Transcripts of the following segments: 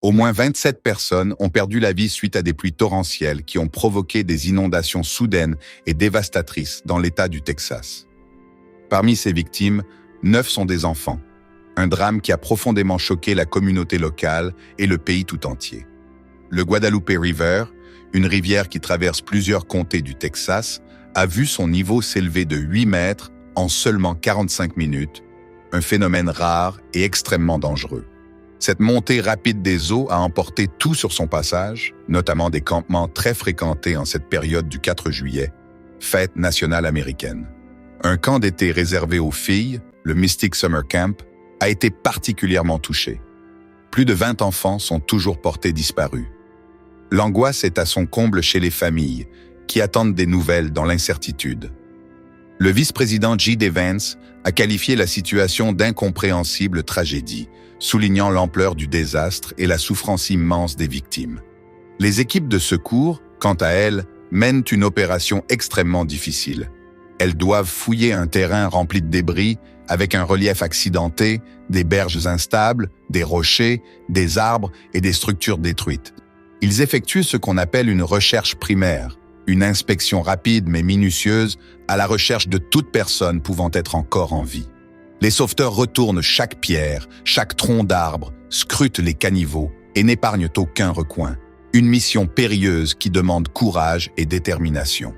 Au moins 27 personnes ont perdu la vie suite à des pluies torrentielles qui ont provoqué des inondations soudaines et dévastatrices dans l'État du Texas. Parmi ces victimes, 9 sont des enfants, un drame qui a profondément choqué la communauté locale et le pays tout entier. Le Guadalupe River, une rivière qui traverse plusieurs comtés du Texas, a vu son niveau s'élever de 8 mètres en seulement 45 minutes, un phénomène rare et extrêmement dangereux. Cette montée rapide des eaux a emporté tout sur son passage, notamment des campements très fréquentés en cette période du 4 juillet, fête nationale américaine. Un camp d'été réservé aux filles, le Mystic Summer Camp, a été particulièrement touché. Plus de 20 enfants sont toujours portés disparus. L'angoisse est à son comble chez les familles, qui attendent des nouvelles dans l'incertitude. Le vice-président J.D. Vance a qualifié la situation d'incompréhensible tragédie, soulignant l'ampleur du désastre et la souffrance immense des victimes. Les équipes de secours, quant à elles, mènent une opération extrêmement difficile. Elles doivent fouiller un terrain rempli de débris, avec un relief accidenté, des berges instables, des rochers, des arbres et des structures détruites. Ils effectuent ce qu'on appelle une recherche primaire, une inspection rapide mais minutieuse à la recherche de toute personne pouvant être encore en vie. Les sauveteurs retournent chaque pierre, chaque tronc d'arbre, scrutent les caniveaux et n'épargnent aucun recoin. Une mission périlleuse qui demande courage et détermination.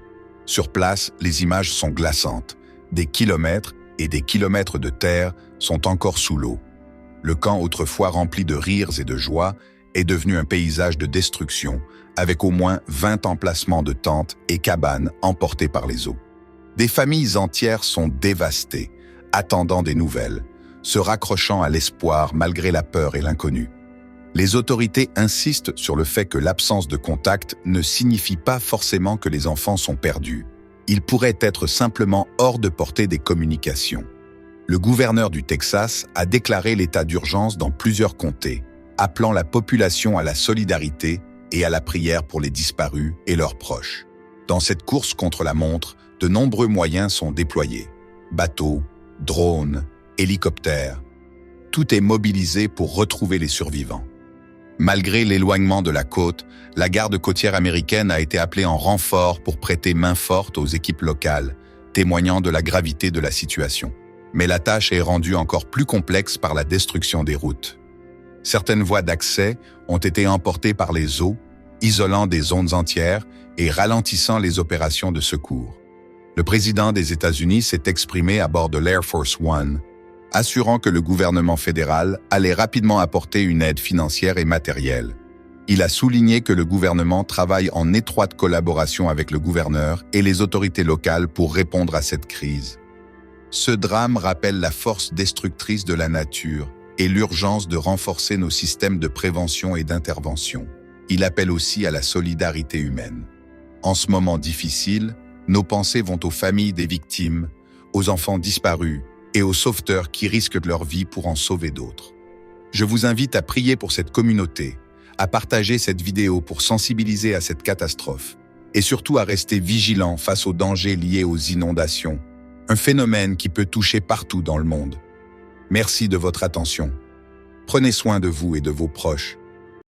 Sur place, les images sont glaçantes. Des kilomètres et des kilomètres de terre sont encore sous l'eau. Le camp, autrefois rempli de rires et de joie, est devenu un paysage de destruction, avec au moins 20 emplacements de tentes et cabanes emportés par les eaux. Des familles entières sont dévastées, attendant des nouvelles, se raccrochant à l'espoir malgré la peur et l'inconnu. Les autorités insistent sur le fait que l'absence de contact ne signifie pas forcément que les enfants sont perdus. Ils pourraient être simplement hors de portée des communications. Le gouverneur du Texas a déclaré l'état d'urgence dans plusieurs comtés, appelant la population à la solidarité et à la prière pour les disparus et leurs proches. Dans cette course contre la montre, de nombreux moyens sont déployés. Bateaux, drones, hélicoptères. Tout est mobilisé pour retrouver les survivants. Malgré l'éloignement de la côte, la garde côtière américaine a été appelée en renfort pour prêter main forte aux équipes locales, témoignant de la gravité de la situation. Mais la tâche est rendue encore plus complexe par la destruction des routes. Certaines voies d'accès ont été emportées par les eaux, isolant des zones entières et ralentissant les opérations de secours. Le président des États-Unis s'est exprimé à bord de l'Air Force One, assurant que le gouvernement fédéral allait rapidement apporter une aide financière et matérielle. Il a souligné que le gouvernement travaille en étroite collaboration avec le gouverneur et les autorités locales pour répondre à cette crise. Ce drame rappelle la force destructrice de la nature et l'urgence de renforcer nos systèmes de prévention et d'intervention. Il appelle aussi à la solidarité humaine. En ce moment difficile, nos pensées vont aux familles des victimes, aux enfants disparus et aux sauveteurs qui risquent leur vie pour en sauver d'autres. Je vous invite à prier pour cette communauté, à partager cette vidéo pour sensibiliser à cette catastrophe et surtout à rester vigilant face aux dangers liés aux inondations, un phénomène qui peut toucher partout dans le monde. Merci de votre attention. Prenez soin de vous et de vos proches.